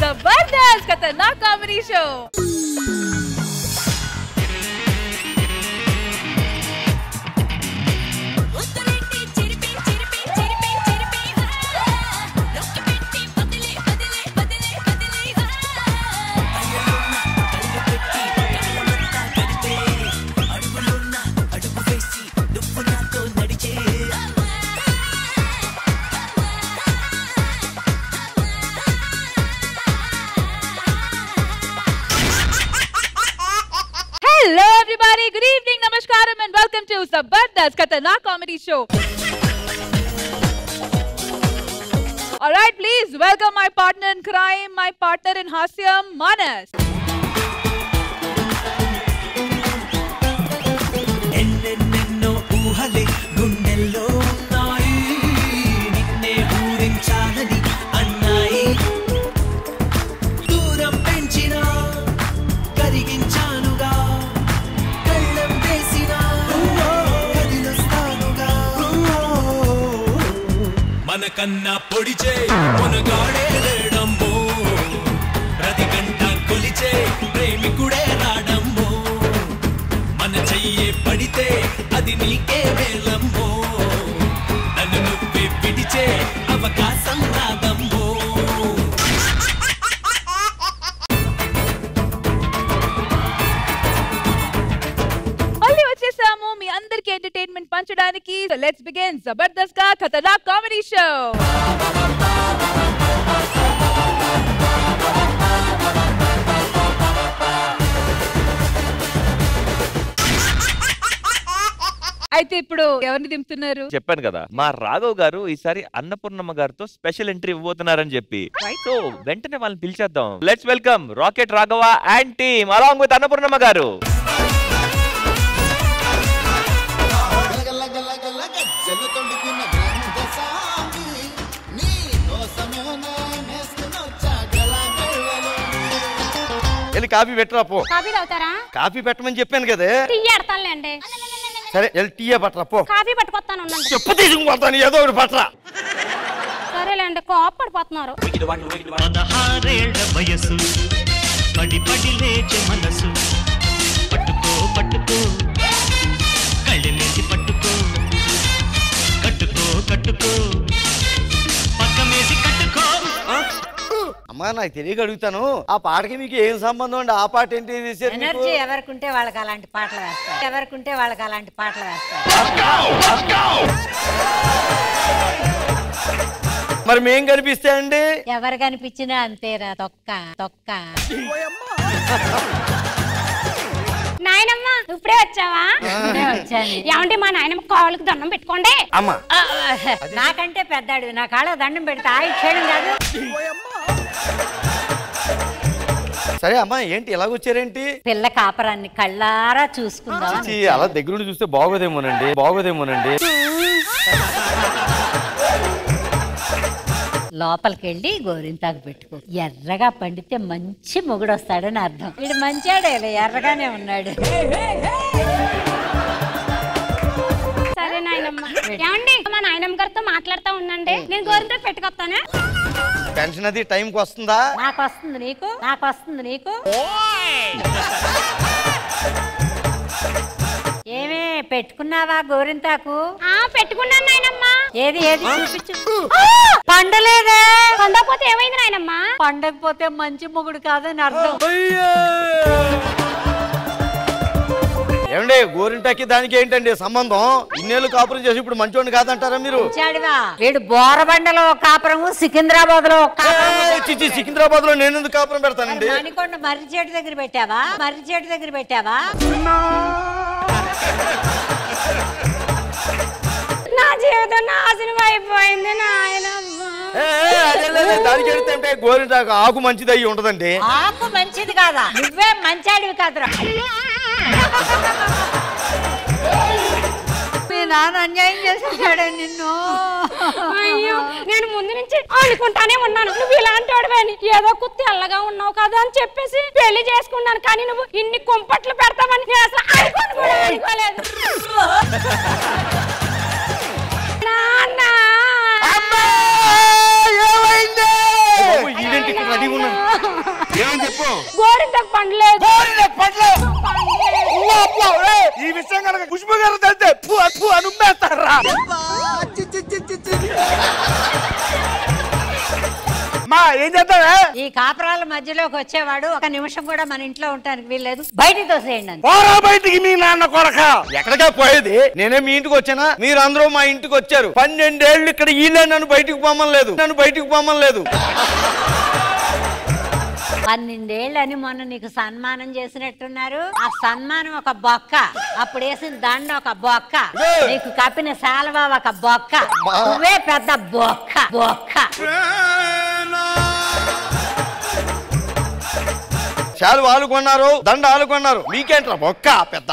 जबरदस्त खतरनाक comedy show. Good evening, namaskaram and welcome to Zabardast Khatarnak Comedy Show. Alright, please welcome my partner in crime, my partner in Hasyam, Manas. ఎన్నెన్నెన్నో ఊహలే గుండెల్లో ఉన్నాయి నిన్నే ఊరించాలని అన్నాయి దూరం పెంచినా కరిగించానుగా కళ్ళం వేసినా కదిలొస్తానుగా మనకన్నా పొడిచే మునగాడే లేడమ్మో ప్రతి గంట కొలిచే ప్రేమికుడే రాడమ్మో మన చెయ్యే పడితే అది నీకే వేలమ్మో నన్ను నువ్వే పిడిచే అవకాశం రాదమ్మో మళ్ళీ వచ్చేసాము మీ అందరికి ఎంటర్టైన్మెంట్ పంచడానికి. So let's begin Zabardast ka Khatarnak Comedy Show. అయితే ఇప్పుడు ఎవరిని దింపుతున్నారు? చెప్పాను కదా, మా రాఘవ్ గారు ఈసారి అన్నపూర్ణమ్మ గారితో స్పెషల్ ఎంట్రీ ఇవ్వబోతున్నారని చెప్పి. సో వెంటనే వాళ్ళని పిలిచేద్దాం. Let's welcome rocket Raghava and team along with Annapurnamma గారు. వెళ్ళి కాఫీ పెట్టరా పో. కాఫీ తాగుతారా? కాఫీ పెట్టమని చెప్పాను కదా. టీ ఎడతానులేండి. సరే వెళ్ళి టీయే పట్టరా పో. కాఫీ పట్టుకొస్తాను. చెప్పు తీసుకుపోతాను ఏదో ఒకటి పట్టరా. సరేలేండి, కోప పడిపోతున్నారు. 16 ఏళ్ల వయసు పడి పడి లేచే మనసు పట్టుకో పట్టుకో కళ్ళెలేసి పట్టుకో కట్టుకో కట్టుకో పక్కమేసి కట్టుకో. అమ్మా నాకు తెలియక అడుగుతాను, ఆ పాటకి మీకు ఏం సంబంధం అండి? ఆ పాట ఏంటి? ఎనర్జీ ఎవరికుంటే వాళ్ళకి అలాంటి పాటలు వేస్తారు. ఎవరికుంటే వాళ్ళకి అలాంటి పాటలు వేస్తారు. మరి మేం కనిపిస్తాయండి? ఎవరు కనిపించినా అంతేరా, తొక్క తొక్క. నాయనమ్మ ఇప్పుడే వచ్చావా? వచ్చాను. ఏమంటే మా నాయనమ్మ కాళ్ళకి దండం పెట్టుకోండి. అమ్మా నాకంటే పెద్దాడు, నా కాళ్ళ దండం పెడితే ఆ ఇచ్చేయడం కాదు. సరే అమ్మా, ఏంటి ఎలాగొచ్చారేంటి? పిల్ల కాపరాన్ని కళ్ళారా చూసుకుందాం. అలా దగ్గరుండి చూస్తే బాగోదేమోనండి, బాగోదేమోనండి. లోపలికి వెళ్ళి గోరింతాకు పెట్టుకో. ఎర్రగా పండితే మంచి మొగుడు వస్తాడని అర్థం. వీడు మంచాడే, ఎర్రగానే ఉన్నాడు. సరే నాయనమ్మ. ఏమండి మా నాయనమ్మ గారితో మాట్లాడుతూ ఉండండి, నేను గోరింతాకు పెట్టుకొస్తాను. పెన్షన్ అది టైంకి వస్తుందా? నాకు వస్తుంది, నీకు నాకు వస్తుంది, నీకు ఏమే పెట్టుకున్నావా గోరింతాకు? పెట్టుకున్నాను నాయనమ్మ. ఏది ఏది చూపించు. పండలేదే. పండకపోతే ఏమైంది నాయనమ్మ? పండకపోతే మంచి మొగుడు కాదని అర్థం. ఏమండి గోరింటాకి దానికి ఏంటండి సంబంధం? ఇన్నేళ్ళు కాపురం చేసి ఇప్పుడు మంచోడిని కాదంటారా మీరు? వీడు బోరబండలో కాపురము, సికింద్రాబాద్ లో సికింద్రాబాద్ లో నేను ఎందుకు కాపురం పెడతానండి? మణికొండ మర్రి చెట్టు దగ్గర పెట్టావా? మర్రి చెట్టు దగ్గర పెట్టావా? నా జీవితం నాశనం అయిపోయింది నాయనమ్మ. దానికి వెళ్తే గోరింటాకు ఆకు మంచిది అయ్యి ఉంటదండి. ఆకు మంచిది కాదా? నువ్వే మంచాడివి కాదురా. మీ నాన్న అన్యాయం చేసేసాడు నిన్ను. అయ్యో నేను ముందు నుంచి అనుకుంటానే ఉన్నాను నువ్వు ఇలాంటి వాడివని. ఏదో కుత్తి అల్లగా ఉన్నావు కదా అని చెప్పేసి పెళ్లి చేసుకున్నాను. కానీ నువ్వు ఇన్ని కుంపట్లు పెడతావని నేను అసలు అనుకోలేదు. నాన్న గోరింటకు పండలేదు. ఈ విషయం కనుక ఖుష్బు గారు తెలిస్తే అనుమేస్తారా? మా ఏం చేద్దామే? ఈ కాపురాల మధ్యలోకి వచ్చేవాడు ఒక నిమిషం కూడా మన ఇంట్లో ఉండడానికి వీల్లేదు. బయటికి తోసేయండి. బయటికి మీ నాన్న కొడక ఎక్కడికా పోయేది? నేనే మీ ఇంటికి వచ్చానా? మీరు అందరూ మా ఇంటికి వచ్చారు. 12 ఏళ్ళు ఇక్కడ ఈలే నన్ను బయటికి పొమ్మలేదు. 12 ఏళ్ళని మొన్న నీకు సన్మానం చేసినట్టున్నారు. ఆ సన్మానం ఒక బొక్క, అప్పుడు వేసిన దండ ఒక బొక్క, నీకు కప్పిన శాలువా ఒక బొక్క, నువ్వే పెద్ద బొక్క. చాలు వాళ్ళు కొన్నారు, దండ వాళ్ళు కొన్నారు, మీకేంట్రా బొక్క పెద్ద?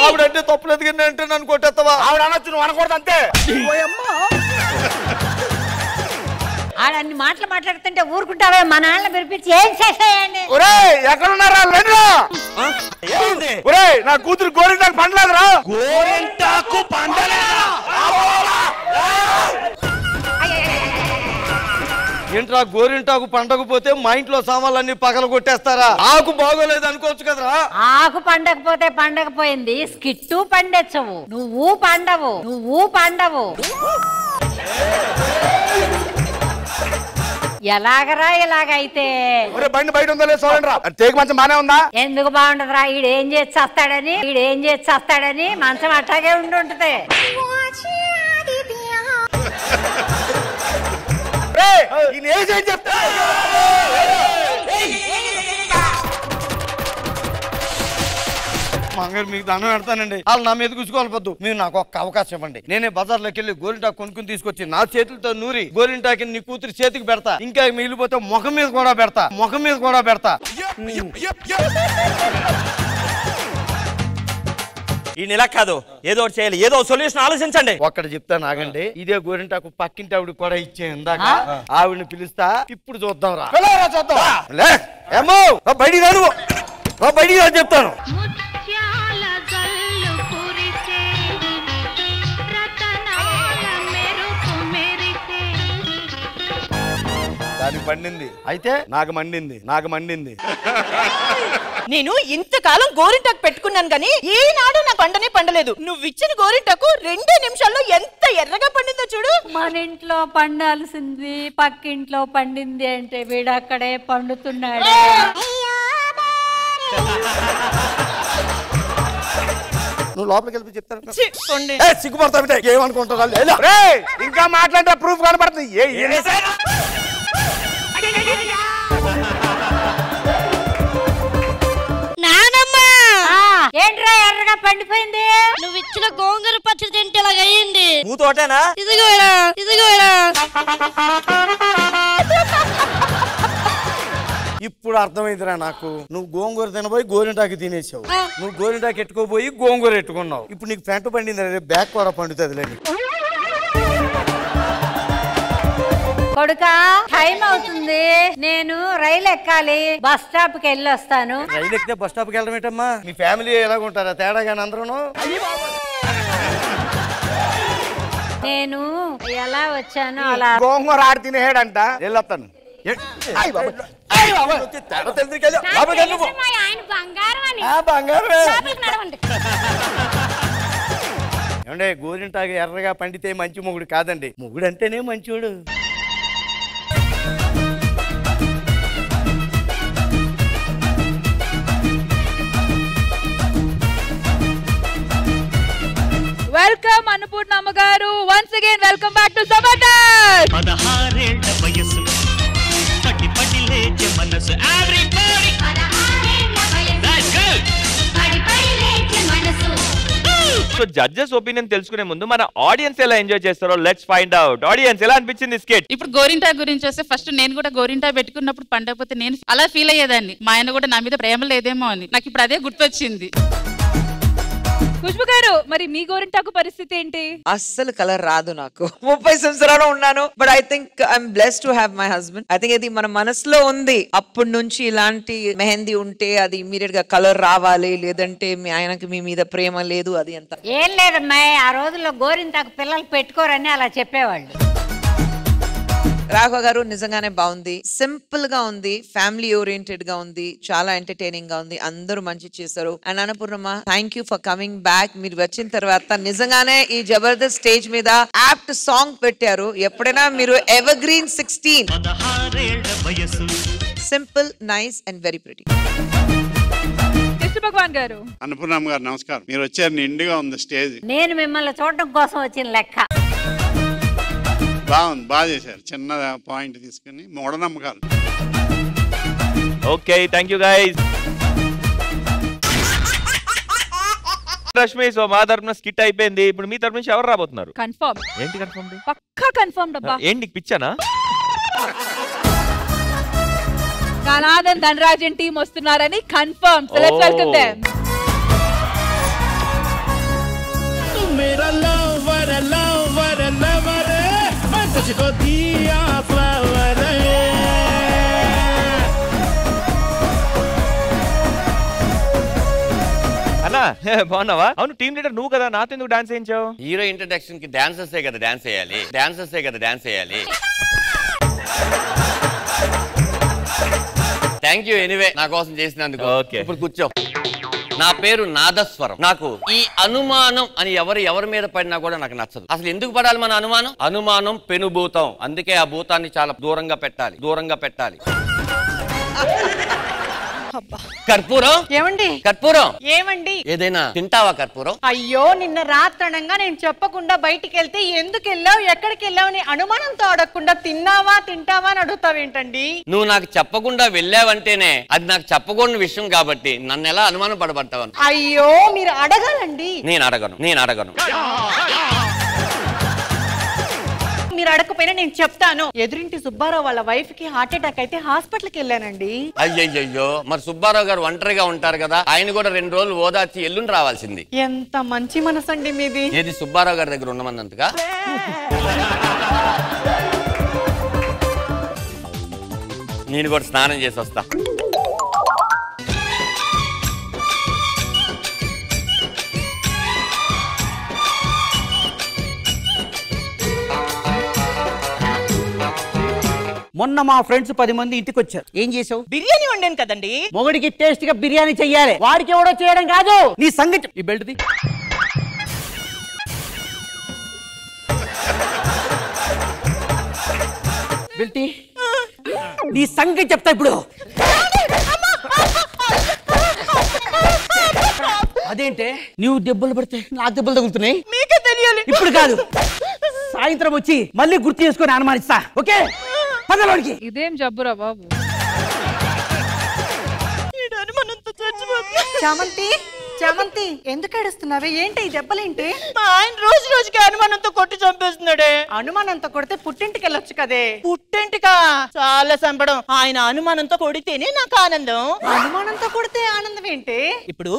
ఆవిడంటే తప్పులేదు అంటే నన్ను కొట్టేస్తావా? ఆవిడ అనొచ్చు, నువ్వు అనకూడదు అంతే. ఆడన్ని మాటలు మాట్లాడుతుంటే ఊరుకుంటావే? మా నాన్న పిలిపించి ఏం చేసేయండి? ఎక్కడున్నారా? నా కూతురు గోరింటాకు పండలేదురా? గోరింటాకు పండలేదా? ఏంట్రా గోరింటాకు పండకపోతే మా ఇంట్లో సామాన్లన్నీ పగల కొట్టేస్తారా? ఆకు బాగోలేదు అనుకోవచ్చు కదరా? ఆకు పండకపోతే పండకపోయింది, స్కిట్టు పండెచ్చవు, నువ్వు పండవు. ఎలాగరా ఇలాగైతే? బండి బయట ఉందో లేదు చూడండి రా. తేక మంచం బానే ఉందా? ఎందుకు బాగుండదురా? ఈడేం చేసి చేస్తాడని మంచం అట్టాగే ఉండుంటది. మంగళ మీకు దండం పెడతానండి. వాళ్ళు నా మీద కూర్చోవాలిపోద్దు. మీరు నాకు ఒక్క అవకాశం ఇవ్వండి. నేనే బజార్లోకి వెళ్ళి గోరింటాకు కొనుక్కుని తీసుకొచ్చి నా చేతులతో నూరి గోరింటాకి నీ కూతురు చేతికి పెడతా. ఇంకా మిగిలిపోతే ముఖం మీద కూడా పెడతా. ఈ నెల కాదు, ఏదో ఒకటి చేయాలి, ఏదో సొల్యూషన్ ఆలోచించండి. ఒక్కటి చెప్తాను ఆగండి. ఇదే గోరింటాకు పక్కింటి ఆవిడ కూడా ఇచ్చే ఇందాక ఆవిడని పిలుస్తా. ఇప్పుడు చూద్దాం రా. ఏమో బయటికి రాను, బయటికి రా చెప్తాను. దానికి పండింది అయితే నాకు మండింది. నేను ఇంతకాలం గోరింటాకు పెట్టుకున్నాను గానీ ఏనాడు నా పండనే పండలేదు. నువ్వు ఇచ్చిన గోరింటాకు 2 నిమిషాల్లో ఎంత ఎర్రగా పండిందో చూడు. మన ఇంట్లో పండాల్సింది పక్కింట్లో పండింది అంటే వీడక్కడే పండుతున్నాడు. నువ్వు లోపలికి వెళ్ళి చెప్తాను. సిగ్గుపడతావు ఏమనుకుంటావు? ఇంకా మాట్లాడితే ప్రూఫ్ కనపడుతుంది. ఏంట్రా ఎర్రగా పండిపోయింది? నువ్వు ఇచ్చిన గోంగూర పచ్చడి తింటే ఇలాగయ్యింది. మూతోటేనా? ఇదిగోరా. ఇప్పుడు అర్థమైందిరా నాకు. నువ్వు గోంగూర తినబోయి గోరింటాకి తినేసావు. నువ్వు గోరింటాకి ఎట్టుకోపోయి గోంగూర ఎట్టుకున్నావు. ఇప్పుడు నీకు పెంట పండింది, బ్యాక్ కూడా పండుతుంది లేని. కొడుకా టైం అవుతుంది, నేను రైలు ఎక్కాలి, బస్ స్టాప్ కి వెళ్ళి వస్తాను. రైలు ఎక్కితే బస్ స్టాప్ కి వెళ్ళడం ఏంటమ్మా? మీ ఫ్యామిలీ ఎలాగుంటారా? తేడా కానీ అందరూ. నేను ఎలా వచ్చానో అలా. గోంగూర ఆడి తినేహాడంట. వెళ్ళొస్తాను. ఏమంటే గోరింటాకు ఎర్రగా పండితే మంచి మొగుడు కాదండి. మొగుడు అంటేనే మంచోడు. వెల్కమ్ అన్నపూర్ణమ్మ గారు. Once again welcome back to Jabardasth. 16 ఏళ్ల వయసు, పడి పడి లేచే మనసు. ఎవ్రీబడీ 16 ఏళ్ల వయసు, దట్స్ గుడ్. పడి పడి లేచే మనసు. సో జడ్జెస్ ఒపీనియన్ తెలుసుకునే ముందు మన ఆడియన్స్ ఎలా ఎంజాయ్ చేస్తారో లెట్స్ ఫైండ్ అవుట్. ఆడియన్స్ ఎలా అనిపించింది స్కిట్? ఇప్పుడు గోరింటా గురించి వస్తే ఫస్ట్ నేను కూడా గోరింటా పెట్టుకున్నప్పుడు పండకపోతే నేను అలా ఫీల్ అయ్యేదాన్ని. మా ఆయన కూడా నా మీద ప్రేమ లేదేమో అని. నాకు ఇప్పుడు అదే గుర్తొచ్చింది. ఖుష్బు గారు మరి మీ గోరింటాకు పరిస్థితి ఏంటి? అస్సలు కలర్ రాదు నాకు. 30 సంవత్సరాలు ఉన్నాను. But I think I'm blessed to have my husband. I think ఇది మన మనసులో ఉంది. అప్పటి నుంచి ఇలాంటి మెహందీ ఉంటే అది ఇమీడియట్ గా కలర్ రావాలి, లేదంటే మీ ఆయనకి మీ మీద ప్రేమ లేదు అది అంత ఏం లేదమ్మా. ఆ రోజుల్లో గోరింటాకు పిల్లలు పెట్టుకోరని అలా చెప్పేవాళ్ళు. రాఘవ గారు నిజంగానే బాగుంది, సింపుల్ గా ఉంది, ఫ్యామిలీ ఓరియంటెడ్ గా ఉంది, చాలా ఎంటర్టైనింగ్ గా ఉంది, అందరూ మంచి చేశారు. And Annapurnamma thank you for coming back. మీరు వచ్చిన తర్వాత నిజంగానే ఈ జబర్దస్త్ స్టేజ్ మీద యాప్ట్ సాంగ్ పెట్టారు. ఎప్పుడైనా మీరు evergreen 16 simple, nice and very pretty. Krishna Bhagavan గారు. అన్నపూర్ణమ్మ గారు నమస్కారం. మీరు వచ్చారు, నిండుగా ఉంది స్టేజ్. నేను మిమ్మల్ని చూడడం కోసం వచ్చిన లెక్క. బాగుంది, బాగా చేశారు. చిన్న పాయింట్ తీసుకుని మూఢనమ్మకాలు. Okay, thank you guys. Rashmi, so మా తరపున స్కిట్ అయిపోయింది. ఇప్పుడు మీ తరపు నుంచి ఎవరు రాబోతున్నారు? కన్ఫర్మ్. ఏంటి కన్ఫర్మ్? పక్కా కన్ఫర్మ్ డబ్బా. ఏంటి నీకు పిచ్చానా? గణాదన్ ధనరాజన్ టీం వస్తున్నారని confirm. So let's welcome them. मेरा लवर लवर लवर मैं तुझको दिया फ्लावर అన్నా బాగున్నావా? అవును, టీం లీడర్ నువ్వు కదా, నాతో ఎందుకు డాన్స్ చేయించావు? హీరో ఇంట్రడక్షన్ కి డాన్సర్సే కదా డాన్స్ చేయాలి, డాన్సర్సే కదా డాన్స్ చేయాలి. థ్యాంక్ యూ ఎనీవే నా కోసం చేసినందుకు. ఇప్పుడు కూర్చో. నా పేరు నాదస్వరం. నాకు ఈ అనుమానం అని ఎవరి మీద పడినా కూడా నాకు నచ్చదు. అసలు ఎందుకు పడాలి మన అనుమానం? అనుమానం పెనుభూతం. అందుకే ఆ భూతాన్ని చాలా దూరంగా పెట్టాలి. కర్పూరం ఏమండి? కర్పూరం ఏమండి? ఏదైనా తింటావా కర్పూరం? అయ్యో, నిన్న రాత్రనంగా నేను చెప్పకుండా బయటికి వెళ్తే ఎందుకు వెళ్ళావు, ఎక్కడికి వెళ్ళావు అని అనుమానంతో అడగకుండా తిన్నావా తింటావా అని అడుగుతావేంటండి? నువ్వు నాకు చెప్పకుండా వెళ్ళావంటేనే అది నాకు చెప్పకూడని విషయం కాబట్టి నన్ను ఎలా అనుమానం పడబడతావు? అయ్యో, మీరు అడగాలండి. నేను అడగను. మీరు అడగకపోయినా నేను చెప్తాను. ఎదురింటి సుబ్బారావు వాళ్ళ వైఫ్ కి హార్ట్ అటాక్ అయితే హాస్పిటల్కి వెళ్ళానండి. అయ్యయ్యో, మరి సుబ్బారావు గారు ఒంటరిగా ఉంటారు కదా, ఆయన కూడా 2 రోజులు ఓదార్చి ఎల్లుండి రావాల్సింది. ఎంత మంచి మనసండి మీది. ఏది సుబ్బారావు గారి దగ్గర ఉన్నమందంతగా? నేను కూడా స్నానం చేసి వస్తా. మొన్న మా ఫ్రెండ్స్ 10 మంది ఇంటికి వచ్చారు. ఏం చేసావు? బిర్యానీ వండాను కదండి. మొగుడికి టేస్ట్ గా బిర్యానీ చెయ్యాలి, వాడికి ఎవడో చేయడం కాదు. నీ సంగతి ఈ బెల్ట్ది. బెల్టీ నీ సంగతి చెప్తా ఇప్పుడు. అదేంటే నువ్వు దెబ్బలు పడితే నా దెబ్బలు తగులుతున్నాయి? మీకే తెలియాలి. ఇప్పుడు కాదు, సాయంత్రం వచ్చి మళ్ళీ గుర్తు చేసుకొని అనుమానిస్తా. ఓకే, పదలోడికి. ఇదేం జబ్బురా బాబు. చామంతి ఎందుకు ఏడుస్తున్నావే? ఏంటి ఈ దెబ్బలేంటి? మా ఆయన రోజుకి అనుమానంతో కొట్టి చంపేస్తున్నాడే. అనుమానంతో కొడితే పుట్టింటికి వెళ్ళొచ్చు కదే. పుట్టింటికా? చాలా చంపడం. ఆయన అనుమానంతో కొడితేనే నాకు ఆనందం. అనుమానంతో కొడితే ఆనందం ఏంటి? ఇప్పుడు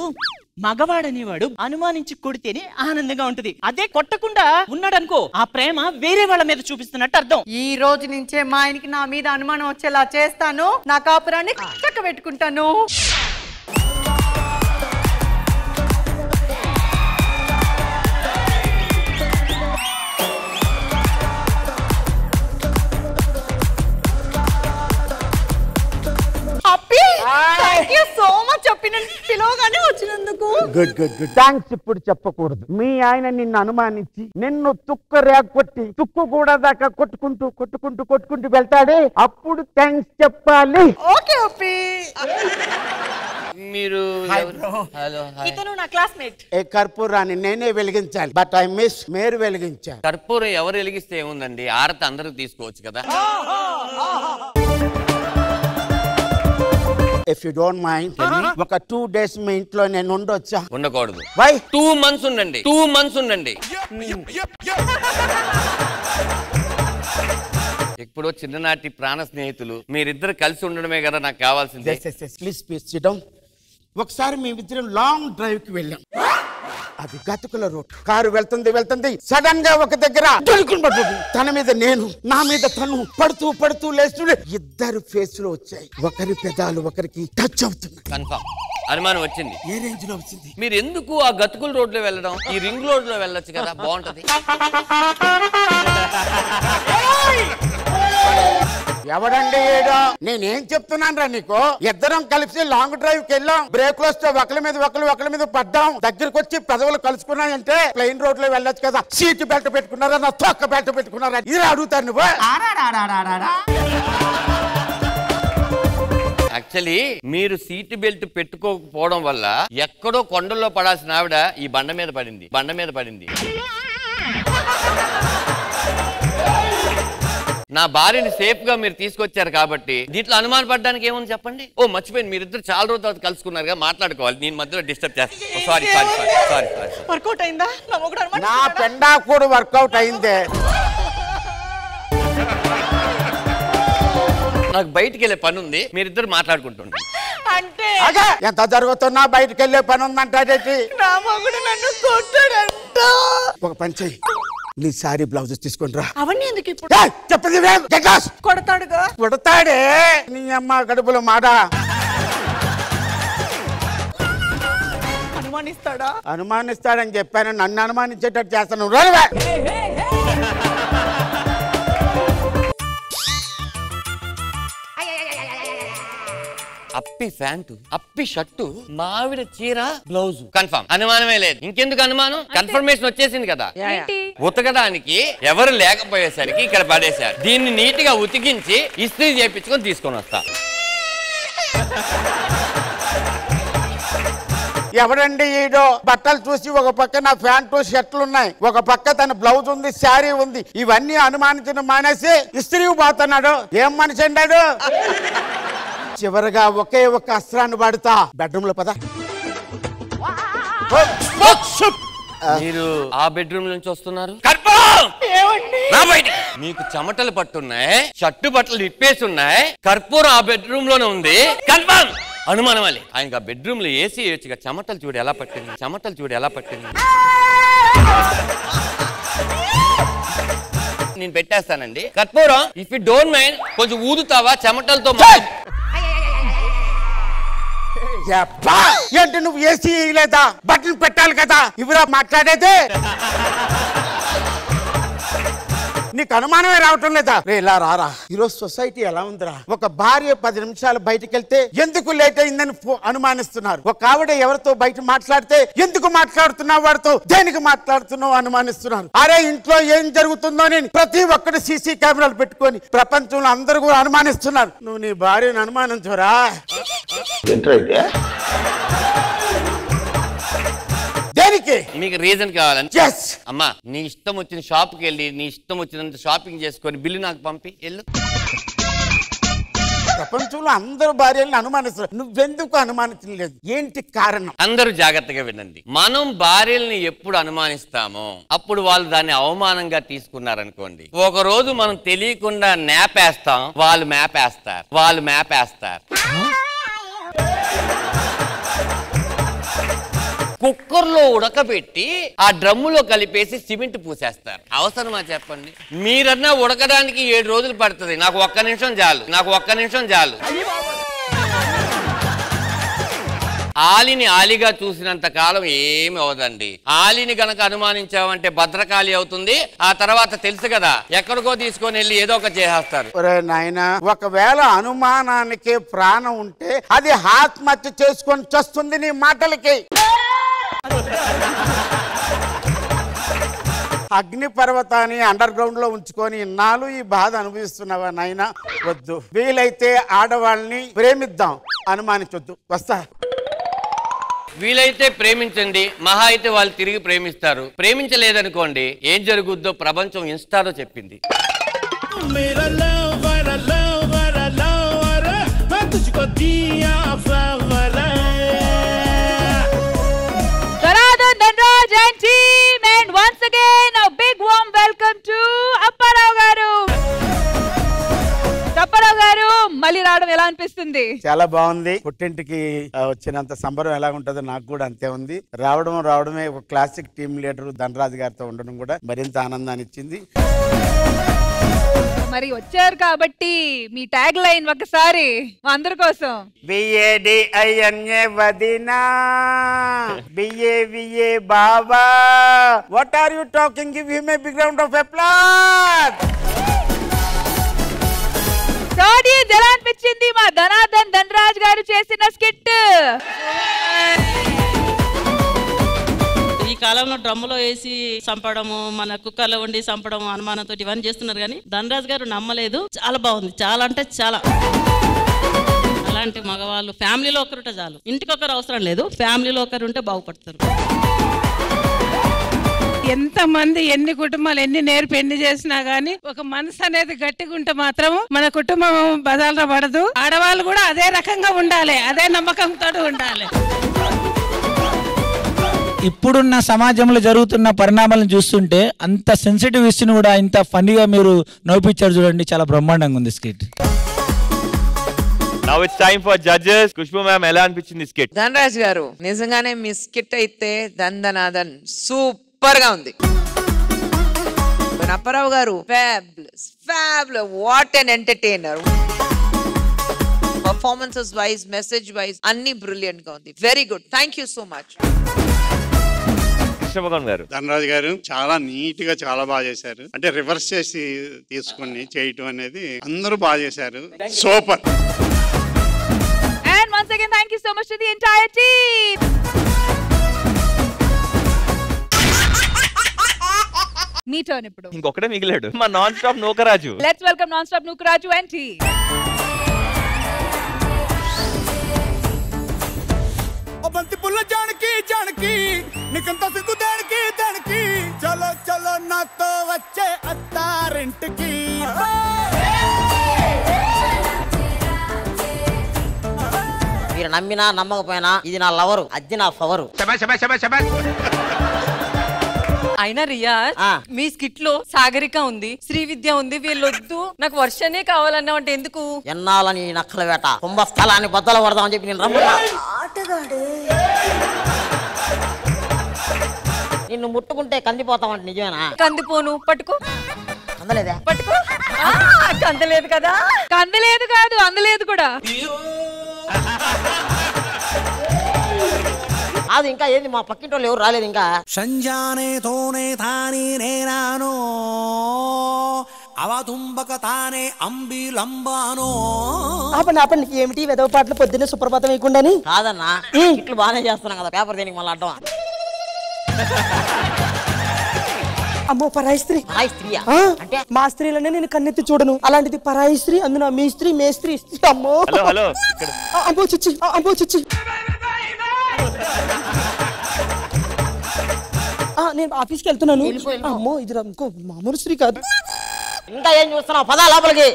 మగవాడనేవాడు అనుమానించి కొడితేనే ఆనందంగా ఉంటది. అదే కొట్టకుండా ఉన్నాడనుకో, ఆ ప్రేమ వేరే వాళ్ళ మీద చూపిస్తున్నట్టు అర్థం. ఈ రోజు నుంచే మా ఆయనకి నా మీద అనుమానం వచ్చేలా చేస్తాను. నా కాపురాన్ని చక్క పెట్టుకుంటాను. పిలవగానే వచ్చినందుకు గుడ్. థ్యాంక్స్ ఇప్పుడు చెప్పకూడదు. మీ ఆయన నిన్ను అనుమానించి నిన్ను తుక్కు రేకొట్టి తుక్కు కూడా దాకా కొట్టుకుంటూ వెళ్తాడే, అప్పుడు థ్యాంక్స్ చెప్పాలి. Okay OP. మీరు ఇతను నా క్లాస్మేట్. ఏ కర్పూరాన్ని నేనే వెలిగించాలి, బట్ ఐ మిస్ మీరు వెలిగించాలి. కర్పూరం ఎవరు వెలిగిస్తే ఏముందండి, ఆరతి అందరూ తీసుకోవచ్చు కదా. ఇఫ్ యు డోంట్ మైండ్, ఒక 2 days మీ ఇంట్లో నేను ఉండొచ్చా? ఉండకూడదు. వై? 2 months ఉండండి. 2 months ఉండండి. ఇప్పుడు చిన్ననాటి ప్రాణ స్నేహితులు మీరిద్దరు కలిసి ఉండడమే కదా నాకు కావాల్సింది. Please SIT down. ఒకసారి మేమిద్దరం లాంగ్ డ్రైవ్ కి వెళ్ళాం. అది గతుకుల రోడ్. కారు వెళ్తుంది సడన్ గా ఒక దగ్గర తన మీద నేను, నా మీద తను, పడుతూ లేస్తుండే ఇద్దరు ఫేస్ లో వచ్చాయి. ఒకరి పెదాలు ఒకరికి టచ్ అవుతున్నాయి. కన్ఫర్మ్ అనుమానం వచ్చింది. ఏ రేంజ్ లో వచ్చింది? మీరు ఎందుకు ఆ గతుకుల రోడ్ లో వెళ్ళడం, ఈ రింగ్ రోడ్ లో వెళ్ళొచ్చు కదా, బాగుంటది. ఎవడండి ఏడో? నేనేం చెప్తున్నాను రా నీకు? ఇద్దరం కలిసి లాంగ్ డ్రైవ్ కి వెళ్ళాం. బ్రేక్ లో వస్తే ఒకరి మీద పడ్డాం. దగ్గరకు వచ్చి పెదవులు కలుసుకున్నాయంటే ప్లెయిన్ రోడ్ లో వెళ్ళొచ్చు కదా. సీట్ బెల్ట్ పెట్టుకున్నారా, నా తొక్క బెల్ట్ పెట్టుకున్నారా, ఇది అడుగుతాను నువ్వు. యాక్చువల్లీ మీరు సీట్ బెల్ట్ పెట్టుకోకపోవడం వల్ల ఎక్కడో కొండల్లో పడాల్సిన ఆవిడ ఈ బండ మీద పడింది. నా భార్యని సేఫ్ గా మీరు తీసుకొచ్చారు కాబట్టి దీంట్లో అనుమాన పడడానికి ఏముంది చెప్పండి. ఓ మర్చిపోయింది, మీరిద్దరు చాలా రోజుల తర్వాత కలుసుకున్నారుగా, మాట్లాడుకోవాలి. నేను మధ్యలో డిస్టర్బ్ చేస్తాను. సారీ. వర్కౌట్ అయిందా? నా పెండా కూడా వర్కౌట్ అయిందే. నాకు బయటికి వెళ్ళే పని ఉంది, మీరిద్దరు మాట్లాడుకుంటుండ్రు. అంటే ఎంత జరుగుతున్నా బయటకు వెళ్ళే పని ఉందంటే నా మొగుడు నన్ను కొట్టాడంట. ఒక పని చెయ్యి, నీ సారీ బ్లౌజ్ తీసుకొని రా. అవన్నీ ఎందుకు ఇప్పుడు? చెప్పండి. కొడతాడుగా. కొడతాడే నీ అమ్మ గడుపులో మాట. అనుమానిస్తాడని చెప్పాను, నన్ను అనుమానించేటట్టు చేస్తాను. అప్పి ప్యాంటు, అప్పి షర్టు, మావిడ చీర, బ్లౌజ్. కన్ఫర్మ్, అనుమానమే లేదు. ఇంకెందుకు అనుమానం? కన్ఫర్మేషన్ వచ్చేసింది కదా. ఉతకడానికి ఎవరు లేకపోయేసరికి ఇక్కడ పడేశారు. దీన్ని నీట్ గా ఉతికించి ఇస్త్రీ చేయించుకొని తీసుకొని వస్తా. ఎవడండి ఈడో? బట్టలు చూసి ఒక పక్క నా ప్యాంటు షర్ట్లు ఉన్నాయి, ఒక పక్క తన బ్లౌజ్ ఉంది, శారీ ఉంది. ఇవన్నీ అనుమానించడం మానేసి ఇస్త్రీ పోతున్నాడు. ఏం మనిషి అన్నాడు? చివరిగా ఒకే ఒక అస్త్రాన్ని వాడుతా. బెడ్రూమ్ లో పద. మీరు ఆ బెడ్రూమ్ నుంచి వస్తున్నారు. మీకు చెమటలు పట్టున్నాయి, షర్టు బట్టలు ఇప్పేసి ఉన్నాయి, కర్పూరం ఆ బెడ్రూమ్ లోనే ఉంది. కన్ఫర్మ్ అనుమానం అలే. ఆయనకు ఆ బెడ్రూమ్ లో ఏసీ వేయొచ్చుగా. చెమటలు చూడు ఎలా పట్టింది. నేను పెట్టేస్తానండి కర్పూరం. ఇఫ్ యు డోంట్ మైండ్ కొంచెం ఊదుతావా చెమటలతో? ఏంటి నువ్వు ఏసీ లేదా? బట్టలు పెట్టాలి కదా. ఇవిరా మాట్లాడేదే. నీకు అనుమానమే రావటం లేదా? ఇలా రారా. ఈరోజు సొసైటీ ఎలా ఉందిరా? ఒక భార్య 10 నిమిషాలు బయటకు వెళ్తే ఎందుకు లేట్ అయిందని అనుమానిస్తున్నారు. ఒక ఆవిడ ఎవరితో బయట మాట్లాడితే ఎందుకు మాట్లాడుతున్నావు, వాడితో దేనికి మాట్లాడుతున్నావు అనుమానిస్తున్నారు. అరే ఇంట్లో ఏం జరుగుతుందో అని ప్రతి ఒక్కటి సీసీ కెమెరాలు పెట్టుకొని ప్రపంచంలో అందరూ కూడా అనుమానిస్తున్నారు. నువ్వు నీ భార్యను అనుమానించురా. దేనికి? మీకు రీజన్ కావాలని. అమ్మా నీ ఇష్టం వచ్చిన షాప్ కి వెళ్ళి నీ ఇష్టం వచ్చినంత షాపింగ్ చేసుకొని బిల్లు నాకు పంపి వెళ్ళు. ప్రపంచంలో అందరూ భార్యలను అనుమానిస్తారు, నువ్వెందుకు అనుమానించలేదు? ఏంటి కారణం? అందరూ జాగ్రత్తగా వినండి. మనం భార్యల్ని ఎప్పుడు అనుమానిస్తామో అప్పుడు వాళ్ళు దాన్ని అవమానంగా తీసుకున్నారనుకోండి, ఒక రోజు మనం తెలియకుండా నేపేస్తాం, వాళ్ళు మ్యాపేస్తారు. కుక్కర్లో ఉడకబెట్టి ఆ డ్రమ్ములో కలిపేసి సిమెంట్ పూసేస్తారు. అవసరమా చెప్పండి? మీరన్నా ఉడకడానికి 7 రోజులు పడుతుంది, నాకు ఒక్క నిమిషం చాలు. ఆలిని ఆలిగా చూసినంత కాలం ఏమి అవదండి. ఆలిని గనక అనుమానించామంటే భద్రకాళి అవుతుంది. ఆ తర్వాత తెలుసు కదా, ఎక్కడికో తీసుకొని వెళ్ళి ఏదో ఒక చేసేస్తారు. నాయనా, ఒకవేళ అనుమానానికి ప్రాణం ఉంటే అది ఆత్మహత్య చేసుకొని చస్తుంది నీ మాటలకి. అగ్ని పర్వతాన్ని అండర్ గ్రౌండ్ లో ఉంచుకొని ఇన్నాళ్ళు ఈ బాధ అనుభవిస్తున్నావా నాయనా? వద్దు. వీలైతే ఆడవాళ్ళని ప్రేమిద్దాం, అనుమానించొద్దు. వస్తా. వీలైతే ప్రేమించండి, మహా అయితే వాళ్ళు తిరిగి ప్రేమిస్తారు. ప్రేమించలేదనుకోండి ఏం జరుగుద్దో ప్రపంచం ఇన్స్టాలో చెప్పింది. మళ్ళీ రావడం ఎలా అనిపిస్తుంది? అనిపిస్తుంది? చాలా బాగుంది. పుట్టింటికి వచ్చినంత సంబరం ఎలా ఉంటుందో నాకు కూడా అంతే ఉంది. రావడమే ఒక క్లాసిక్ టీమ్ లీడర్ ధనరాజు గారితో ఉండడం కూడా మరింత ఆనందాన్ని ఇచ్చింది. మరి వచ్చారు కాబట్టి మీ ట్యాగ్ లైన్ ఒకసారి మా అందరి కోసం. వదినా బిఏ బాబా what are you talking? Give him a big round of applause. Audience ఎలా అనిపించింది మా ధనరాజ్ గారు చేసిన స్కిట్? ఈ కాలంలో డ్రమ్ములో వేసి చంపడము, మన కుక్కర్లో వండి చంపడము, అనుమానంతో ఇవన్నీ చేస్తున్నారు. కానీ ధనరాజ్ గారు నమ్మలేదు. చాలా బాగుంది, చాలా అంటే చాలా. అలాంటి మగవాళ్ళు ఫ్యామిలీలో ఒకరుంటే చాలు, ఇంటికి ఒకరు అవసరం లేదు, ఫ్యామిలీలో ఒకరు ఉంటే బాగుపడతారు. ఎంతమంది ఎన్ని కుటుంబాలు ఎన్ని నేర్పి ఎన్ని చేసినా గానీ ఒక మనసు అనేది గట్టిగా ఉంటే మాత్రం మన కుటుంబం బదాలన పడదు. ఆడవాళ్ళు కూడా అదే రకంగా ఉండాలి, అదే నమ్మకంతో ఉండాలి. ఇప్పుడున్న సమాజంలో జరుగుతున్న పరిణామాలను చూస్తుంటే అంత సెన్సిటివ్ ఇష్యూని కూడా ఇంత ఫన్నీగా మీరు నవ్వించారు చూడండి. చాలా బ్రహ్మాండంగా ఉంది skit. Now it's time for judges. Kushbu ma'am, ఎలా అనిపించింది స్కిట్? ధనరాజ్ గారు నిజంగానే మీ స్కిట్ అయితే దందనాదన్ సూపర్ గా ఉంది. అప్పారావు గారు fabulous what an entertainer. Performances wise, message wise అన్ని బ్రిలియంట్ గా ఉంది. Very good, thank you so much. Dhanraj గారు చాలా నీట్ గా చాలా బాగా చేశారు. అంటే రివర్స్ చేసి తీసుకుని చేయటం అనేది అందరూ బాగా చేశారు. Super. And once again thank you so much to the entire team. Me turn ఇప్పుడు. ఇంకొకటే మిగిలాడు మా non stop Nookaraju. Let's welcome non stop Nookaraju and team. బంతి పుల్ల జానకి నీకంత సిగ్గు దానికి చలో నాతో వచ్చే అత్తారింటికి. మీరు నమ్మినా నమ్మకపోయినా ఇది నా లవరు, అది నా ఫవరు. అయినా రియాజ్ మీ స్కిట్ లో సాగరిక ఉంది, శ్రీవిద్య ఉంది, వీళ్ళొద్దు నాకు వర్షనే కావాలన్నా అంటే ఎందుకు? ఎన్నాలని నక్కల వేట కుంభస్థలాన్ని బద్దలు పడదామని చెప్పి నేను రమ్మన్నా. నిన్ను ముట్టుకుంటే కందిపోతామంటే నిజమేనా? కందిపోను, పట్టుకో. అందలేదా? పట్టుకో. కందలేదు కదా? కందలేదు కాదు, అందలేదు కూడా. అది ఇంకా ఏంది, మా పక్కింటి వాళ్ళు ఎవరు రాలేదు ఇంకా. సంజానే తోనే తాని నేనానో అవతుంబక తానే అంబిలంబానో. ఆపండి ఏమిటి వెదవ పాటలు పొద్దున్నే సుప్రభాతం వేయకుండాని? కాదన్నా, ఇట్లు బాగానే చేస్తున్నాం కదా, పేపర్ దేనికి మళ్ళీ అడ్డం. అమ్మో పరాయి స్త్రీ. అంటే మా స్త్రీలనే నేను కన్నెత్తి చూడను, అలాంటిది పరాయి స్త్రీ, అందున మీ స్త్రీ మేస్త్రీ. అమ్మో అమ్మో చిచ్చి. నేను ఆఫీస్కి వెళ్తున్నాను. అమ్మో ఇది ఇంకో మామూలు స్త్రీ కాదు. ఇంకా ఏం చూస్తున్నావు, పదా లోపలికి.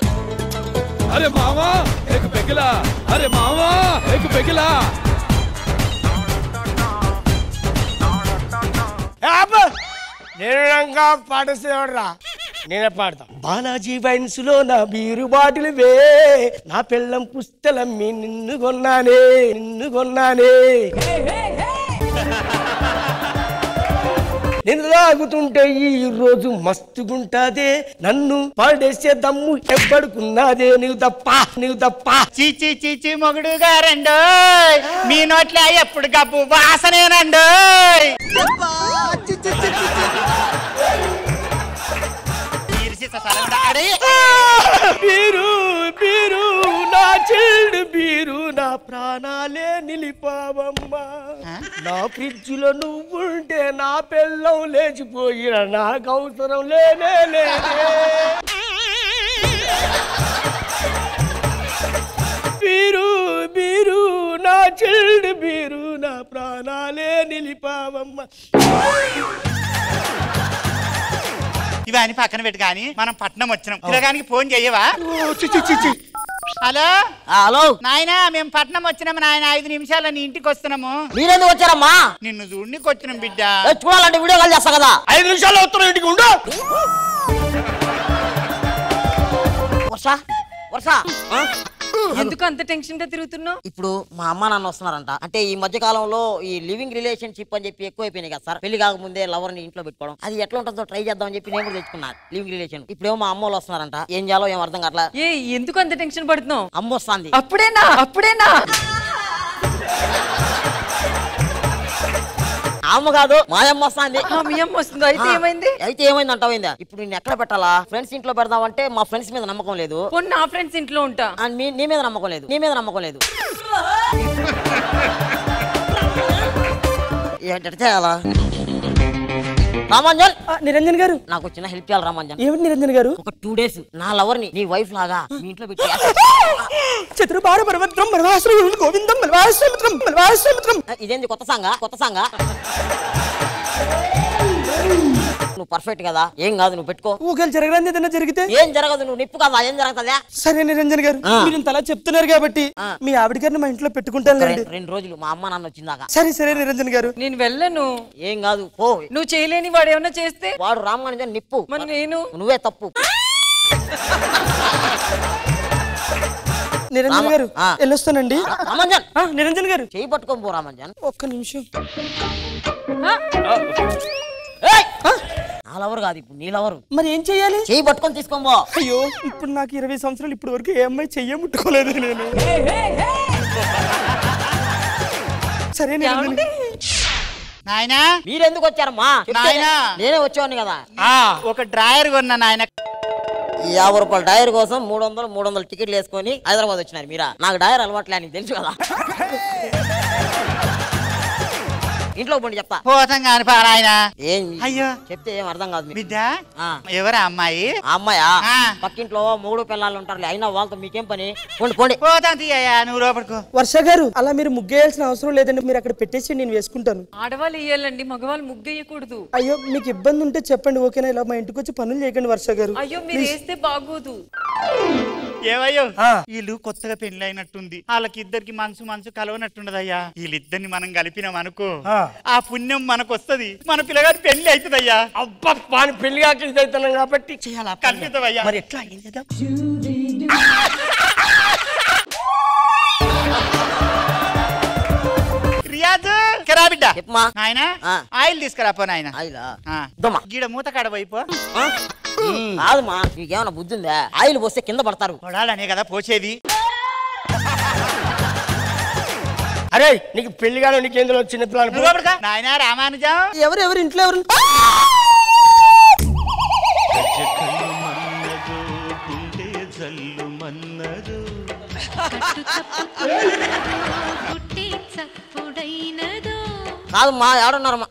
అరే మావా ఏక్ పెగిలా, అరే మావా ఏక్ పెగిలా. నేను పాడేసేవాడ్రా, నేనే పాడతా. బాలాజీ వైన్స్ లో నా బీరు బాటిల్ వే, నా పెళ్ళం పుస్తలమ్మి నిన్ను కొన్నానే. నేను తాగుతుంటే ఈ రోజు మస్తుగుంటాదే, నన్ను పాడేసే దమ్ము ఎవ్వడుకున్నాదే. నీవు తప్ప చీచి మొగుడు గారండో, మీ నోట్ల ఎప్పుడు గబ్బు వాసనేనండో. బీరు నా చిల్డు బీరు, నా ప్రాణాలే నిలిపావమ్మా. నా ఫ్రిడ్జ్ లో నువ్వుంటే నా పెళ్ళం లేచిపోయిన నాకు అవసరం లేనే లేదే. బీరు నా చిల్డు బీరు, నా ప్రాణాలే నిలిపావమ్మా. ఇవన్నీ పక్కన పెట్టి కానీ మనం పట్నం వచ్చినాం, తిరగానికి ఫోన్ చెయ్యవా? హలో నాయనా, మేము పట్నం వచ్చినాము నాయన, 5 నిమిషాల్లో నీ ఇంటికి వస్తున్నాము. మీరెందుకు వచ్చారమ్మా? నిన్ను చూడనికి వచ్చినాం బిడ్డ. చూడాలంటే వీడియో కాల్ చేస్తా కదా. 5 నిమిషాల్లో వస్తున్నాం, ఇంటికి ఉండు. వర్ష ఎందుకు అంత టెన్షన్ గా తిరుగుతున్నావు? ఇప్పుడు మా అమ్మ నాన్న వస్తున్నారంట. అంటే ఈ మధ్య కాలంలో ఈ లివింగ్ రిలేషన్షిప్ అని చెప్పి ఎక్కువైపోయినాయి కదా సార్. పెళ్లి కాకముందే లవర్ ని ఇంట్లో పెట్టుకోవడం, అది ఎట్లా ఉంటుందో ట్రై చేద్దాం అని చెప్పి నేను కూడా తెచ్చుకున్నాను లివింగ్ రిలేషన్. ఇప్పుడేమో మా అమ్మ వాళ్ళు వస్తున్నారంట, ఏం చేయాలో ఏం అర్థం కావట్లా. ఎందుకు అంత టెన్షన్ పడుతున్నావు? అమ్మ వస్తుంది. అప్పుడేనా? అమ్మ కాదు, మా అమ్మ వస్తుంది. మీ అమ్మ వస్తుంది. అయితే ఏమైంది? అయితే ఏమైంది అంటావైందా? ఇప్పుడు నేను ఎక్కడ పెట్టాలా? ఫ్రెండ్స్ ఇంట్లో పెడదామంటే మా ఫ్రెండ్స్ మీద నమ్మకం లేదు. నా ఫ్రెండ్స్ ఇంట్లో ఉంటా. నీ మీద నమ్మకం లేదు, నీ మీద నమ్మకం లేదు. ఏంటంటే చేయాలా? రామాంజన్, నిరంజన్ గారు నాకు చిన్న హెల్ప్ చేయాలి. రామాంజన్. ఏమిటి నిరంజన్ గారు? ఒక 2 days నా లవర్ ని నీ వైఫ్ లాగా మీ ఇంట్లో పెట్టి చతుర్బార పర్వత్రం మలవాశ్రమం గోవిందం మలవాశ్రమత్రం మలవాశ్రమత్రం. ఇదేంది కొత్త సాంగా? నువ్వు పర్ఫెక్ట్ కదా, ఏం కాదు, నువ్వు పెట్టుకో. ఊగలు జరగడానికి ఏదైనా జరిగితే? ఏం జరగదు, నువ్వు నిప్పు కదా, ఏం జరుగుతుందా? సరే నిరంజన్ గారు, మీరు ఇంత అలా చెప్తున్నారు కాబట్టి మీ ఆవిడ గారిని మా ఇంట్లో పెట్టుకుంటాను. 2 రోజులు మా అమ్మ నాన్న వచ్చిందాకా. సరే నిరంజన్ గారు. నేను వెళ్ళను. ఏం కాదు, పో. నువ్వు చేయలేని వాడు ఏమన్నా చేస్తే? వాడు రామానుజన్ నిప్పు, మరి నేను? నువ్వే తప్పు. నిరంజన్ గారు వెళ్ళొస్తానండి. నిరంజన్ గారు చేయి పట్టుకొని పో. రామాంజన్ ఒక్క నిమిషం. నా లవర్ కాదు, ఇప్పుడు నీ లవరు. మరి ఏం చెయ్యాలి? చేయి పట్టుకొని తీసుకో. అయ్యో, ఇప్పుడు నాకు 20 సంవత్సరాలు, ఇప్పుడు వరకు ఏ అమ్మాయి చెయ్య ముట్టుకోలేదు నేను. సరే నాయనా, మీరెందుకు వచ్చారమ్మా? నాయనా, నేనే వచ్చేవాడిని కదా. ఒక డ్రాయర్ కొన్నా నాయన. 50 రూపాయల డైర్ కోసం 300 టికెట్లు వేసుకొని హైదరాబాద్ వచ్చినారు మీరా. నాకు డైర్ అలవాట్లే, నీకు తెలుసు కదా. ఇంట్లో పోండి చెప్తా. పోతాం కాని పారాయన. ఏం అయ్యో చెప్తే ఏం అర్థం కాదు. బిడ్డ ఎవరా అమ్మాయి? అమ్మాయా? పక్కింట్లో 3 పిల్లలు ఉంటారు, అయినా వాళ్ళతో మీకేం పని? పోండి. పోతాం తీయ్యా, నువ్వు లోపడుకో. వర్ష గారు, అలా మీరు ముగ్గేయాల్సిన అవసరం లేదండి, మీరు అక్కడ పెట్టేసి నేను వేసుకుంటాను. ఆడవాళ్ళు ఇయ్యాలండి, మగవాళ్ళు ముగ్గేయకూడదు. అయ్యో, మీకు ఇబ్బంది ఉంటే చెప్పండి, ఓకేనా? ఇలా మా ఇంటికి వచ్చి పనులు చేయకండి వర్ష గారు. అయ్యో, మీరు వేస్తే బాగోదు. ఏవయ్యో, వీళ్ళు కొత్తగా పెళ్లి అయినట్టుంది, వాళ్ళకి ఇద్దరికి మనసు కలవనట్టుండదయ్యా. వీళ్ళిద్దరిని మనం కలిపినాం అనుకో, ఆ పుణ్యం మనకు వస్తుంది, మన పిల్లగారి పెళ్లి అవుతుందయ్యా. అబ్బా, వాని పెళ్లి అవుతున్నాం కాబట్టి చేయాలా? కల్పితమయ్యా. మరి ఎట్లా అయింది? రియాజ్ కరా బిడ్డ. ఆయన ఆయిల్ తీసుకురా పో నాయన. గీడ మూత కాడ వైపు. కాదమ్మా, నీకేమన్నా బుద్ధి ఉందా? ఆయిల్ పోస్తే కింద పడతారు. పడాలనే కదా పోసేది. అరే, నీకు పెళ్లి కాదు, నీకేందులో చిన్నపిల్లలు. నాయన రామానుజం, ఎవరు ఇంట్లో ఎవరు? కాదమ్మా, ఎవడున్నారమ్మా?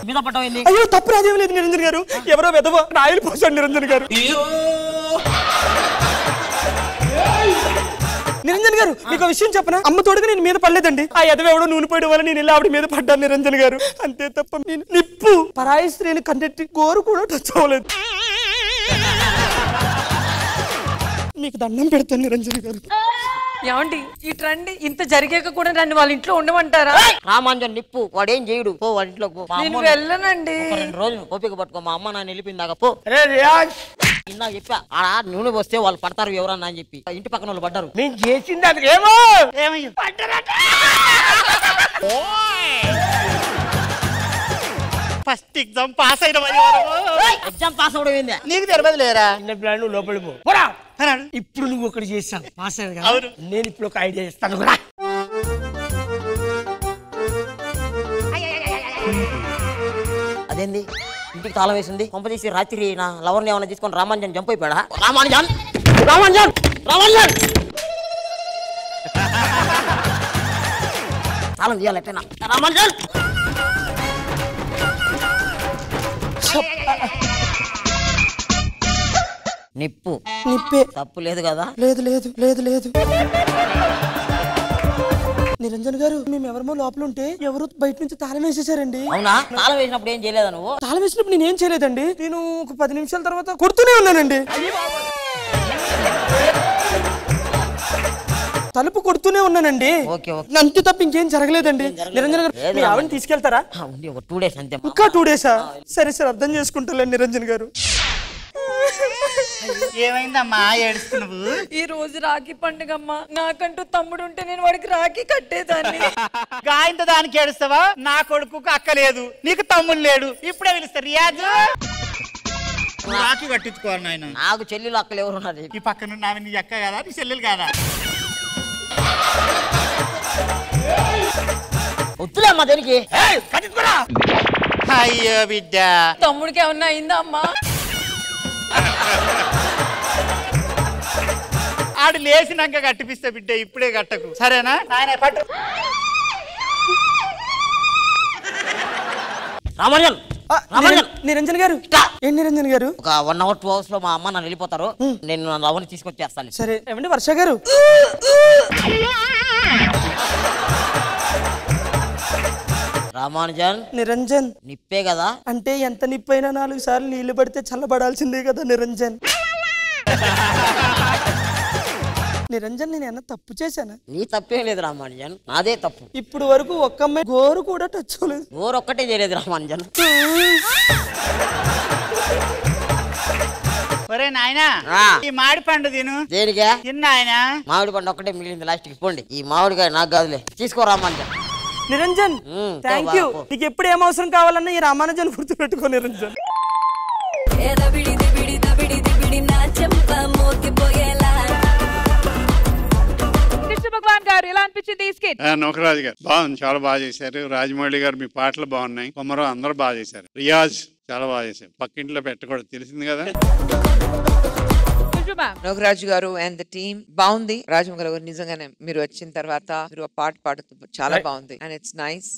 మీద పట్టమైంది. అయ్యో, తప్పు రాదేం లేదు నిరంజన్ గారు, ఎవరో వెదవ ఆయిల్ పోసాడు నిరంజన్ గారు. నిరంజన్ గారు, మీకు విషయం చెప్పనా? అమ్మ తోడుగా నేను మీద పడలేదండి, ఆ ఎదవెవడో నూనె పోయడం వల్ల నేను ఆవిడ మీద పడ్డాను నిరంజన్ గారు, అంతే తప్ప నేను నిప్పు పరాయి స్త్రీని కన్నెట్టి గోరు కూడా టచ్ అవ్వలేదు. మీకు దండం పెడతాను నిరంజన్ గారు. ఏమండి, ఈ ట్రెండ్ ఇంత జరిగాక కూడా నన్ను వాళ్ళ ఇంట్లో ఉండమంటారా? రామాంజన్ నిప్పు, వాడేం చేయడు, పో వాడి ఇంట్లో పో. నేను వెళ్ళనండి. 2 రోజులు ఓపిక పట్టుకో, మా అమ్మ నాన్న వెళ్ళిపోయిందాక పో. ఇందాక చెప్పా, ఆడ నూనె పోస్తే వాళ్ళు పడతారు ఎవరన్నా అని చెప్పి, ఇంటి పక్కన వాళ్ళు పడ్డారు. నేను చేసింది అది ఏమో. ఫస్ట్ ఎగ్జామ్ పాస్ అయిన ఎగ్జామ్ పాస్ అవడం ఏంది? నీకు తెలియదు లేరా? నువ్వు లోపలి పో. ఇప్పుడు నువ్వు ఒకటి చేసావు, పాస్ అయ్యావు. నేను ఇప్పుడు ఒక ఐడియా ఇస్తాను కూడా. అదేంది ఇంటికి తాళం వేసింది? కొంప తీసి రాత్రి నా లవర్ని ఏమైనా తీసుకొని రామాంజన్ జంప్ అయిపోయాడా? రామాంజన్ తాళం తీయాలట్టేనా? రామాంజన్ నిప్పే తప్పు లేదు కదా? లేదు. నిరంజన్ గారు, మేము ఎవరమో లోపల ఉంటే ఎవరు బయట నుంచి తాళం వేసేసారండి. అవునా? తాళం వేసినప్పుడు ఏం చేయలేదా నువ్వు? తాళం వేసినప్పుడు నేను ఏం చేయలేదండి, నేను ఒక 10 నిమిషాల తర్వాత కొడుతూనే ఉన్నానండి. తలుపు కొడుతూనే ఉన్నానండి. అంతే తప్ప ఇంకేం జరగలేదండి. నిరంజన్ గారు మీ ఆవిడని తీసుకెళ్తారా? 2 days అంతే. ఇంకా 2 days? సరే సార్, అర్థం చేసుకుంటాలే నిరంజన్ గారు. ఏమైందమ్మా ఏడుస్తున్నావు? ఈ రోజు రాఖీ పండుగమ్మా. నాకంటూ తమ్ముడు ఉంటే నేను వాడికి రాఖీ కట్టేదాన్ని. గాయంత దానికి ఏడుస్తావా? నా కొడుకు అక్క లేదు, నీకు తమ్ముడు లేడు, ఇప్పుడే పిలుస్తా రియాజు. రాఖీ కట్టించుకోవాలి నాయన. నాకు చెల్లెలు అక్కలు ఎవరు ఉన్నారు? ఈ పక్కన నావి నీ అక్క కదా, నీ చెల్లెలు కదా? వద్దులేమ్మా దేనికి. అయ్యో బిడ్డ, తమ్ముడికి ఏమన్నా అయిందా అమ్మా? ఆడు లేచినాక కట్టిపిస్తా బిడ్డ, ఇప్పుడే కట్టకు సరేనా? నాయన పట్టు. రామానుజన్ నిరంజన్ గారు. ఏం నిరంజన్ గారు? ఒక 1 hour 2 hours లో మా అమ్మ నన్ను వెళ్ళిపోతారు. నేను నా లవ్ని తీసుకొచ్చేస్తాను. సరే. ఏమండి వర్ష గారు? రామానుజన్. నిరంజన్. నిప్పే కదా? అంటే ఎంత నిప్పైనా 4 సార్లు నీళ్లు పడితే చల్లబడాల్సిందే కదా నిరంజన్. నిరంజన్ నేను ఏమన్నా తప్పు చేశానా? నీ తప్పేం లేదు రామానుజన్, నాదే తప్పు. ఇప్పుడు వరకు ఒక్క అమ్మాయి గోరు కూడా టచ్ అవ్వలేదు. గోరు ఒక్కటే చేయలేదు రామానుజన్. ఒరే నాయనా, ఈ మామిడి పండు తిను. దేనిగా? తిన్నాయనా? మామిడి పండు ఒక్కటే మిగిలింది, లాస్ట్ కి పోండి. ఈ మామిడికాయ నాకు కాదులే, తీసుకో రామానుజన్. Niranjan thank you. నీకు ఎప్పుడు ఏం అవసరం కావాలన్నా ఈ రామానుజన్ గుర్తు పెట్టుకో నిరంజన్. కృష్ణ భగవాన్ గారు ఎలా అనిపించింది ఈ స్కిట్? నూకరాజు గారు బాగుంది, చాలా బాగా చేశారు. రాజమౌళి గారు మీ పాటలు బాగున్నాయి. కొమరం అందరూ బాగా చేశారు. రియాజ్ చాలా బాగా చేశారు. పక్కింట్లో పెట్టకూడదు, తెలిసింది కదా. నోగరాజు గారు అండ్ ద టీమ్ బాగుంది. రాజమౌళి గారు నిజంగానే మీరు వచ్చిన తర్వాత మీరు ఆ పాట పాడుతూ చాలా బాగుంది and it's nice.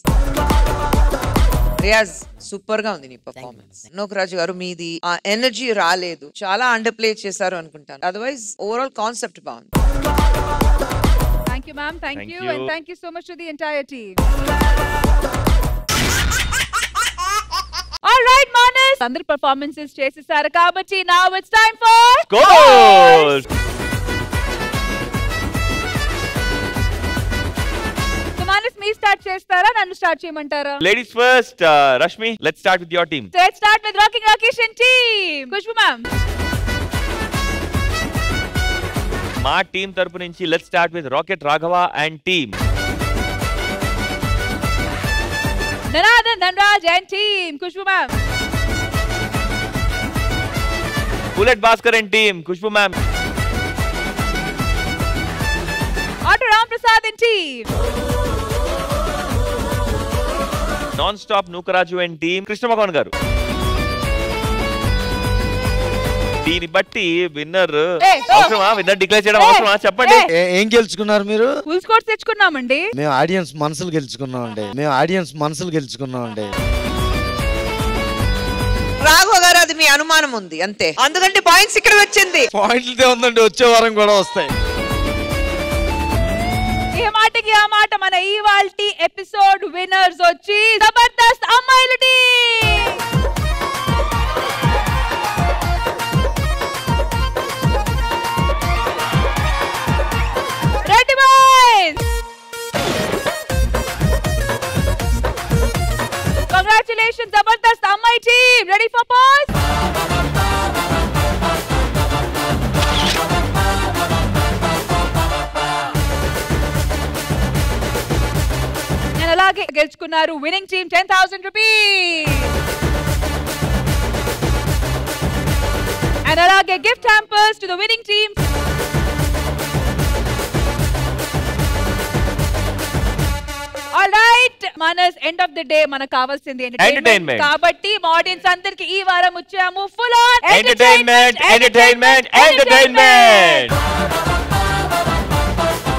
Riyaz super గా ఉంది నీ పర్ఫార్మెన్స్. నోగరాజు గారు మీది ఆ ఎనర్జీ రాలేదు, చాలా అండర్ ప్లే చేశారు అనుకుంటాను. అదర్వైజ్ ఓవరాల్ కాన్సెప్ట్ బాగుంది. Thank you ma'am, thank you and thank you so much to the entire team. All right Manas, అందరు performances చేసేసారు కాబట్టి now it's time for goals. So Manas, me start చేస్తారా నన్ను start చేయమంటారా? Ladies first, Rashmi, let's start with your team. So let's start with Rocking Rakesh and team. Khushbu ma'am. మా team తరపు నుంచి let's start with rocket Raghava and team. Nanadhan Dhanraj and team. Khushbu ma'am. Bullet Bhaskar and team. Khushbu ma'am. Auto Ram Prasad and team. Non-stop Nukaraju and team. Krishna Bhagwan garu. దీని బట్టి winner అవసరమా? Winner declare చేయడం అవసరమా? చెప్పండి. ఏం గెలుచుకున్నారు మీరు? Full scores తెచ్చుకున్నామండి. మేము ఆడియన్స్ మనసులు గెలుచుకున్నామండి. రాఘవ గారు అది మీ అనుమానం ఉంది అంతే, అందుకంటే పాయింట్స్ ఇక్కడ వచ్చింది. పాయింట్లదే ఉందండి, వచ్చే వారం కూడా వస్తాయి. ఏ మాటకి ఆ మాట మన ఇవాల్టి ఎపిసోడ్ విన్నర్స్ వచ్చి జబర్దస్త్ అమ్మాయిల team. Congratulations, Zabardast Ammai team. Ready for pause? And alage గెలుచుకున్నారు winning team 10,000 rupees. And alage gift hampers to the winning team. All right, Manas, end of the day మనకు కావాల్సింది ఎంటర్టైన్మెంట్ కాబట్టి audience అందరికి ఈ వారం వచ్చాము full on entertainment.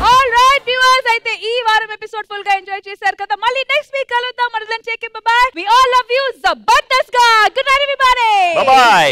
All right viewers, అయితే ఈ వారం ఎపిసోడ్ ఫుల్ గా ఎంజాయ్ చేశారు కదా. మళ్ళీ నెక్స్ట్ వీక్ కలుద్దాం. మనల్ని check bye bye. We all love you Jabardasth గా. Good night everybody. Bye by.